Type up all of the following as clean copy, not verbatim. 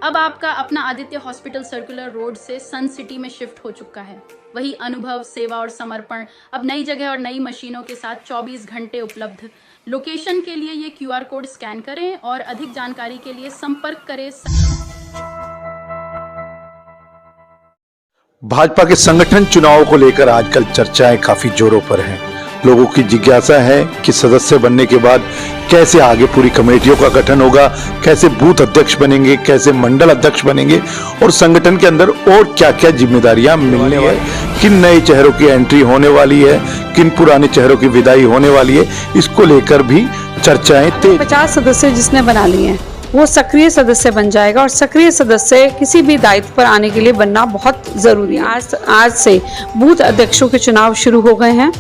अब आपका अपना आदित्य हॉस्पिटल सर्कुलर रोड से सन सिटी में शिफ्ट हो चुका है। वही अनुभव, सेवा और समर्पण अब नई जगह और नई मशीनों के साथ 24 घंटे उपलब्ध। लोकेशन के लिए ये QR कोड स्कैन करें और अधिक जानकारी के लिए संपर्क करें। भाजपा के संगठन चुनाव को लेकर आजकल चर्चाएं काफी जोरों पर हैं। लोगों की जिज्ञासा है कि सदस्य बनने के बाद कैसे आगे पूरी कमेटियों का गठन होगा, कैसे बूथ अध्यक्ष बनेंगे, कैसे मंडल अध्यक्ष बनेंगे और संगठन के अंदर और क्या क्या जिम्मेदारियां मिलने वाली, किन नए चेहरों की एंट्री होने वाली है, किन पुराने चेहरों की विदाई होने वाली है, इसको लेकर भी चर्चाएं तेज। 50 सदस्य जिसने बना लिए हैं वो सक्रिय सदस्य बन जाएगा और सक्रिय सदस्य किसी भी दायित्व पर आने के लिए बनना बहुत जरूरी है। आज से बूथ अध्यक्षों के चुनाव शुरू हो गए हैं।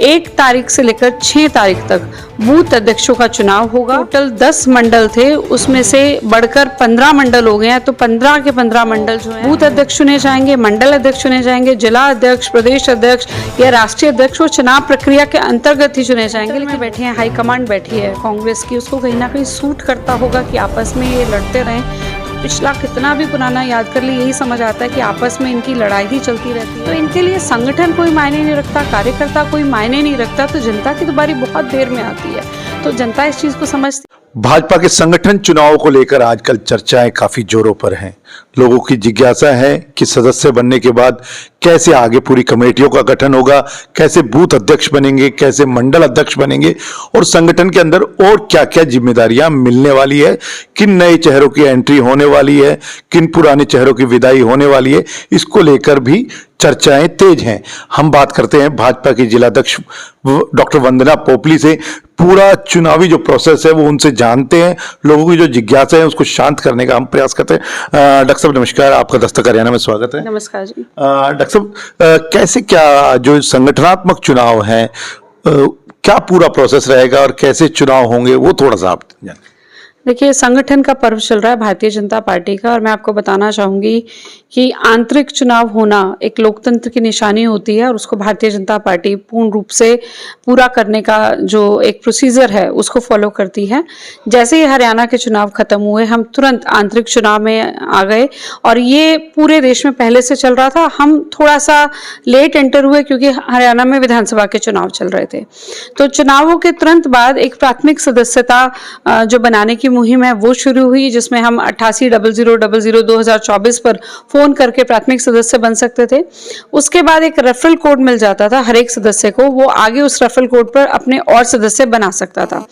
1 तारीख से लेकर 6 तारीख तक बूथ अध्यक्षों का चुनाव होगा। टोटल 10 मंडल थे, उसमें से बढ़कर 15 मंडल हो गए हैं। तो 15 के 15 मंडल जो है बूथ अध्यक्ष चुने जाएंगे, मंडल अध्यक्ष चुने जाएंगे, जिला अध्यक्ष, प्रदेश अध्यक्ष या राष्ट्रीय अध्यक्ष वो चुनाव प्रक्रिया के अंतर्गत ही चुने जाएंगे। लेकिन बैठे हैं, हाईकमांड बैठी है कांग्रेस की, उसको कहीं ना कहीं सूट करता होगा कि आपस में ये लड़ते रहें। पिछला कितना भी पुराना याद कर ले, यही समझ आता है कि आपस में इनकी लड़ाई ही चलती रहती है। तो इनके लिए संगठन कोई मायने नहीं रखता, कार्यकर्ता कोई मायने नहीं रखता, तो जनता की तो बारी बहुत देर में आती है। तो जनता इस चीज को समझती। भाजपा के संगठन चुनाव को लेकर आजकल चर्चाएं काफी जोरों पर हैं। लोगों की जिज्ञासा है कि सदस्य बनने के बाद कैसे आगे पूरी कमेटियों का गठन होगा, कैसे बूथ अध्यक्ष बनेंगे, कैसे मंडल अध्यक्ष बनेंगे और संगठन के अंदर और क्या क्या जिम्मेदारियां मिलने वाली है, किन नए चेहरों की एंट्री होने वाली है, किन पुराने चेहरों की विदाई होने वाली है, इसको लेकर भी चर्चाएं तेज हैं। हम बात करते हैं भाजपा की जिलाध्यक्ष डॉक्टर वंदना पोपली से। पूरा चुनावी जो प्रोसेस है वो उनसे जानते हैं, लोगों की जो जिज्ञासा है उसको शांत करने का हम प्रयास करते हैं। डॉक्टर साहब नमस्कार, आपका दस्तक हरियाणा में स्वागत है। नमस्कार जी। डॉक्टर साहब, कैसे क्या जो संगठनात्मक चुनाव है, क्या पूरा प्रोसेस रहेगा और कैसे चुनाव होंगे, वो थोड़ा सा आप जानें। देखिए, संगठन का पर्व चल रहा है भारतीय जनता पार्टी का, और मैं आपको बताना चाहूंगी कि आंतरिक चुनाव होना एक लोकतंत्र की निशानी होती है और उसको भारतीय जनता पार्टी पूर्ण रूप से पूरा करने का जो एक प्रोसीजर है उसको फॉलो करती है। जैसे ही हरियाणा के चुनाव खत्म हुए, हम तुरंत आंतरिक चुनाव में आ गए और ये पूरे देश में पहले से चल रहा था। हम थोड़ा सा लेट एंटर हुए क्योंकि हरियाणा में विधानसभा के चुनाव चल रहे थे। तो चुनावों के तुरंत बाद एक प्राथमिक सदस्यता जो बनाने की मुहिम है वो शुरू हुई, जिसमें हम 880000 पर फोन करके प्राथमिक सदस्य बन सकते थे। उसके बाद एक रेफरल कोड मिल जाता था हर एक सदस्य को, वो आगे उस रेफरल कोड पर अपने और सदस्य बना सकता था।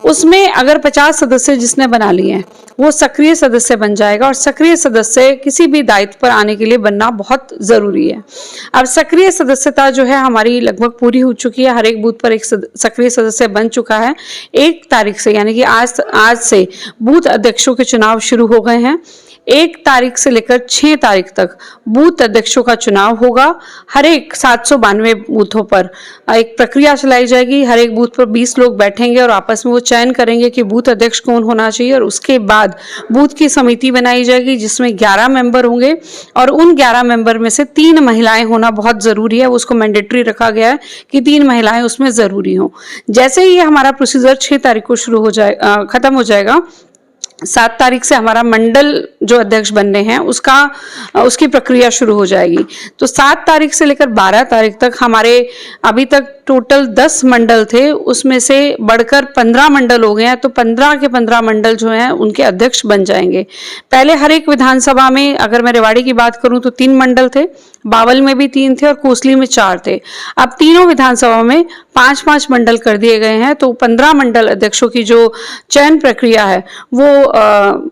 उसमें अगर 50 सदस्य जिसने बना लिए हैं वो सक्रिय सदस्य बन जाएगा और सक्रिय सदस्य किसी भी दायित्व पर आने के लिए बनना बहुत जरूरी है। अब सक्रिय सदस्यता जो है हमारी लगभग पूरी हो चुकी है। हर एक बूथ पर एक सक्रिय सदस्य बन चुका है। 1 तारीख से यानी कि आज से बूथ अध्यक्षों के चुनाव शुरू हो गए हैं। 1 तारीख से लेकर 6 तारीख तक बूथ अध्यक्षों का चुनाव होगा। हर एक 792 बूथों पर एक प्रक्रिया चलाई जाएगी। हर एक बूथ पर 20 लोग बैठेंगे और आपस में वो चयन करेंगे कि बूथ अध्यक्ष कौन होना चाहिए, और उसके बाद बूथ की समिति बनाई जाएगी जिसमें 11 मेंबर होंगे और उन 11 मेंबर में से 3 महिलाएं होना बहुत जरूरी है। उसको मैंडेटरी रखा गया है कि 3 महिलाएं उसमें जरूरी हो। जैसे ही हमारा प्रोसीजर 6 तारीख को शुरू हो जाए खत्म हो जाएगा, 7 तारीख से हमारा मंडल जो अध्यक्ष बनने हैं उसकी प्रक्रिया शुरू हो जाएगी। तो 7 तारीख से लेकर 12 तारीख तक हमारे अभी तक टोटल 10 मंडल थे, उसमें से बढ़कर 15 मंडल हो गए हैं। तो 15 के 15 मंडल जो हैं उनके अध्यक्ष बन जाएंगे। पहले हर एक विधानसभा में, अगर मैं रेवाड़ी की बात करूं तो 3 मंडल थे, बावल में भी 3 थे और कोसली में 4 थे। अब तीनों विधानसभा में 5-5 मंडल कर दिए गए हैं। तो 15 मंडल अध्यक्षों की जो चयन प्रक्रिया है वो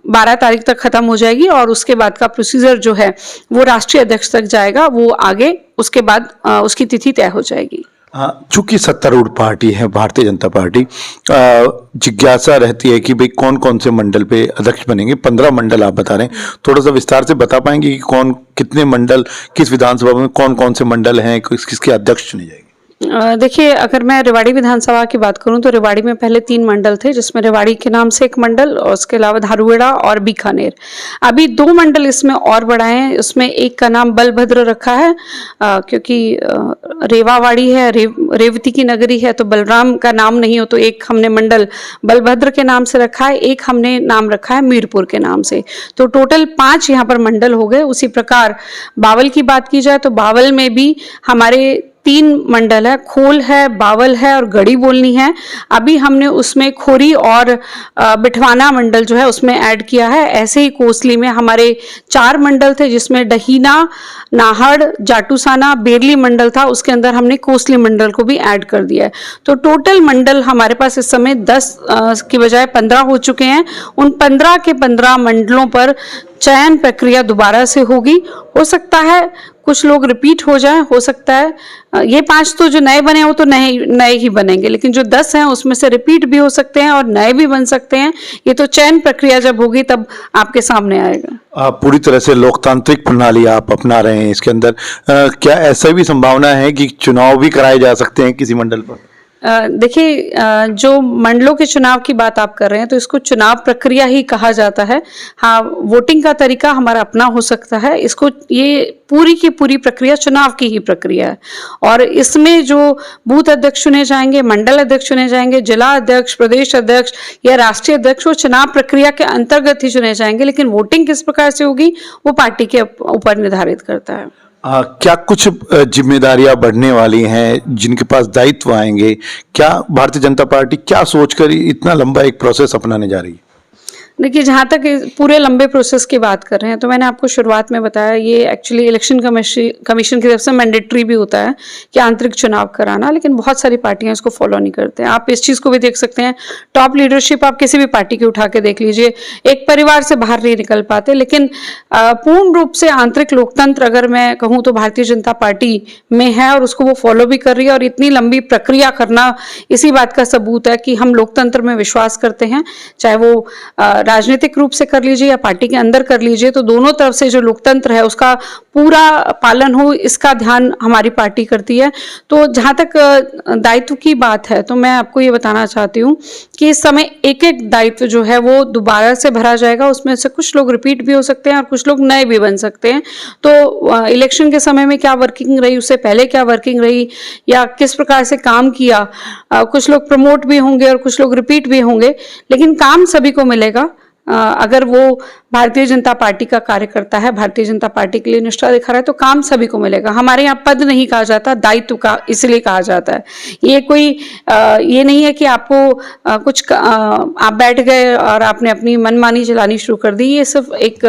12 तारीख तक खत्म हो जाएगी और उसके बाद का प्रोसीजर जो है वो राष्ट्रीय अध्यक्ष तक जाएगा। वो आगे उसके बाद उसकी तिथि तय हो जाएगी। चूंकि सत्तारूढ़ पार्टी है भारतीय जनता पार्टी, जिज्ञासा रहती है कि भाई कौन कौन से मंडल पे अध्यक्ष बनेंगे। 15 मंडल आप बता रहे हैं, थोड़ा सा विस्तार से बता पाएंगे कि कौन कितने मंडल, किस विधानसभा में कौन कौन से मंडल हैं, किसके अध्यक्ष चुने जाएंगे। देखिए, अगर मैं रेवाड़ी विधानसभा की बात करूं तो रेवाड़ी में पहले 3 मंडल थे, जिसमें रेवाड़ी के नाम से एक मंडल और उसके अलावा धारूहेड़ा और बीकानेर। अभी 2 मंडल इसमें और बढ़ाए हैं। उसमें एक का नाम बलभद्र रखा है, क्योंकि रेवावाड़ी है, रेवती की नगरी है, तो बलराम का नाम नहीं हो, तो एक हमने मंडल बलभद्र के नाम से रखा है, एक हमने नाम रखा है मीरपुर के नाम से। तो टोटल 5 यहाँ पर मंडल हो गए। उसी प्रकार बावल की बात की जाए तो बावल में भी हमारे 3 मंडल है, खोल है, बावल है और गढ़ी बोलनी है। अभी हमने उसमें खोरी और बिठवाना मंडल जो है उसमें ऐड किया है। ऐसे ही कोसली में हमारे 4 मंडल थे, जिसमें डहीना, नाहड़, जाटूसाना, बेरली मंडल था, उसके अंदर हमने कोसली मंडल को भी ऐड कर दिया है। तो टोटल मंडल हमारे पास इस समय 10 की बजाय 15 हो चुके हैं। उन 15 के 15 मंडलों पर चयन प्रक्रिया दोबारा से होगी। हो सकता है कुछ लोग रिपीट हो जाएं, हो सकता है ये 5 तो जो नए बने हो तो नए ही बनेंगे, लेकिन जो 10 हैं उसमें से रिपीट भी हो सकते हैं और नए भी बन सकते हैं। ये तो चयन प्रक्रिया जब होगी तब आपके सामने आएगा। पूरी तरह से लोकतांत्रिक प्रणाली आप अपना रहे हैं इसके अंदर, क्या ऐसा भी संभावना है कि चुनाव भी कराए जा सकते हैं किसी मंडल पर? देखिए, जो मंडलों के चुनाव की बात आप कर रहे हैं तो इसको चुनाव प्रक्रिया ही कहा जाता है। हाँ, वोटिंग का तरीका हमारा अपना हो सकता है। इसको ये पूरी की पूरी प्रक्रिया चुनाव की ही प्रक्रिया है और इसमें जो बूथ अध्यक्ष चुने जाएंगे, मंडल अध्यक्ष चुने जाएंगे, जिला अध्यक्ष, प्रदेश अध्यक्ष या राष्ट्रीय अध्यक्ष, वो चुनाव प्रक्रिया के अंतर्गत ही चुने जाएंगे, लेकिन वोटिंग किस प्रकार से होगी वो पार्टी के ऊपर निर्धारित करता है। क्या कुछ जिम्मेदारियां बढ़ने वाली हैं जिनके पास दायित्व आएंगे? क्या भारतीय जनता पार्टी क्या सोचकर इतना लंबा एक प्रोसेस अपनाने जा रही है? देखिए, जहाँ तक पूरे लंबे प्रोसेस की बात कर रहे हैं तो मैंने आपको शुरुआत में बताया, ये एक्चुअली इलेक्शन कमीशन की तरफ से मैंडेटरी भी होता है कि आंतरिक चुनाव कराना, लेकिन बहुत सारी पार्टियां इसको फॉलो नहीं करते हैं। आप इस चीज़ को भी देख सकते हैं, टॉप लीडरशिप आप किसी भी पार्टी की उठा के देख लीजिए, एक परिवार से बाहर नहीं निकल पाते। लेकिन पूर्ण रूप से आंतरिक लोकतंत्र अगर मैं कहूँ तो भारतीय जनता पार्टी में है और उसको वो फॉलो भी कर रही है। और इतनी लंबी प्रक्रिया करना इसी बात का सबूत है कि हम लोकतंत्र में विश्वास करते हैं, चाहे वो राजनीतिक रूप से कर लीजिए या पार्टी के अंदर कर लीजिए, तो दोनों तरफ से जो लोकतंत्र है उसका पूरा पालन हो, इसका ध्यान हमारी पार्टी करती है। तो जहाँ तक दायित्व की बात है तो मैं आपको ये बताना चाहती हूँ कि इस समय एक एक दायित्व जो है वो दोबारा से भरा जाएगा। उसमें से कुछ लोग रिपीट भी हो सकते हैं और कुछ लोग नए भी बन सकते हैं। तो इलेक्शन के समय में क्या वर्किंग रही, उससे पहले क्या वर्किंग रही या किस प्रकार से काम किया, कुछ लोग प्रमोट भी होंगे और कुछ लोग रिपीट भी होंगे, लेकिन काम सभी को मिलेगा। अगर वो भारतीय जनता पार्टी का कार्यकर्ता है, भारतीय जनता पार्टी के लिए निष्ठा दिखा रहा है, तो काम सभी को मिलेगा। हमारे यहाँ पद नहीं कहा जाता, दायित्व का इसलिए कहा जाता है। ये कोई ये नहीं है कि आपको कुछ आप बैठ गए और आपने अपनी मनमानी चलानी शुरू कर दी। ये सिर्फ एक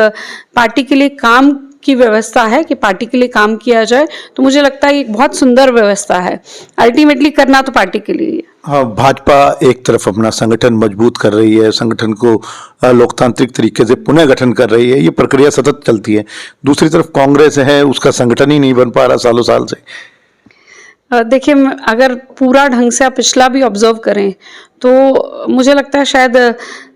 पार्टी के लिए काम की व्यवस्था है कि पार्टी के लिए काम किया जाए। तो मुझे लगता है एक बहुत सुंदर व्यवस्था है। अल्टीमेटली करना तो पार्टी के लिए है। हाँ, भाजपा एक तरफ अपना संगठन मजबूत कर रही है, संगठन को लोकतांत्रिक तरीके से पुनः गठन कर रही है, ये प्रक्रिया सतत चलती है। दूसरी तरफ कांग्रेस है, उसका संगठन ही नहीं बन पा रहा सालों साल से। देखिए, अगर पूरा ढंग से आप पिछला भी ऑब्जर्व करें तो मुझे लगता है शायद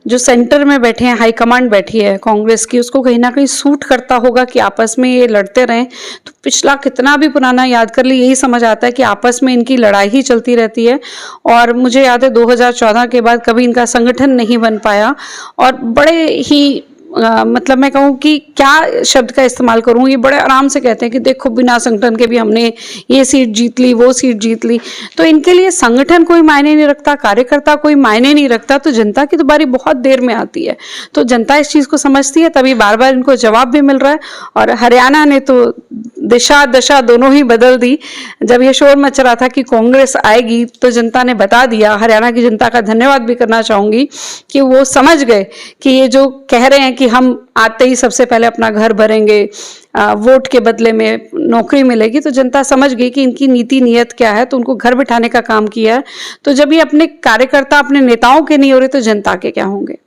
जो सेंटर में बैठे हैं, हाई कमांड बैठी है कांग्रेस की, उसको कहीं ना कहीं सूट करता होगा कि आपस में ये लड़ते रहें। तो पिछला कितना भी पुराना याद कर ले, यही समझ आता है कि आपस में इनकी लड़ाई ही चलती रहती है। और मुझे याद है 2014 के बाद कभी इनका संगठन नहीं बन पाया और बड़े ही मतलब मैं कहूँ कि क्या शब्द का इस्तेमाल करूँ, ये बड़े आराम से कहते हैं कि देखो बिना संगठन के भी हमने ये सीट जीत ली, वो सीट जीत ली। तो इनके लिए संगठन कोई मायने नहीं रखता, कार्यकर्ता कोई मायने नहीं रखता। तो जनता की तो बारी बहुत देर में आती है, तो जनता इस चीज़ को समझती है, तभी बार बार इनको जवाब भी मिल रहा है। और हरियाणा ने तो दिशा दशा दोनों ही बदल दी। जब ये शोर मच रहा था कि कांग्रेस आएगी तो जनता ने बता दिया। हरियाणा की जनता का धन्यवाद भी करना चाहूँगी कि वो समझ गए कि ये जो कह रहे हैं कि हम आते ही सबसे पहले अपना घर भरेंगे, वोट के बदले में नौकरी मिलेगी, तो जनता समझ गई कि इनकी नीति नियत क्या है, तो उनको घर बिठाने का काम किया है। तो जब ये अपने कार्यकर्ता, अपने नेताओं के नहीं हो रहे तो जनता के क्या होंगे।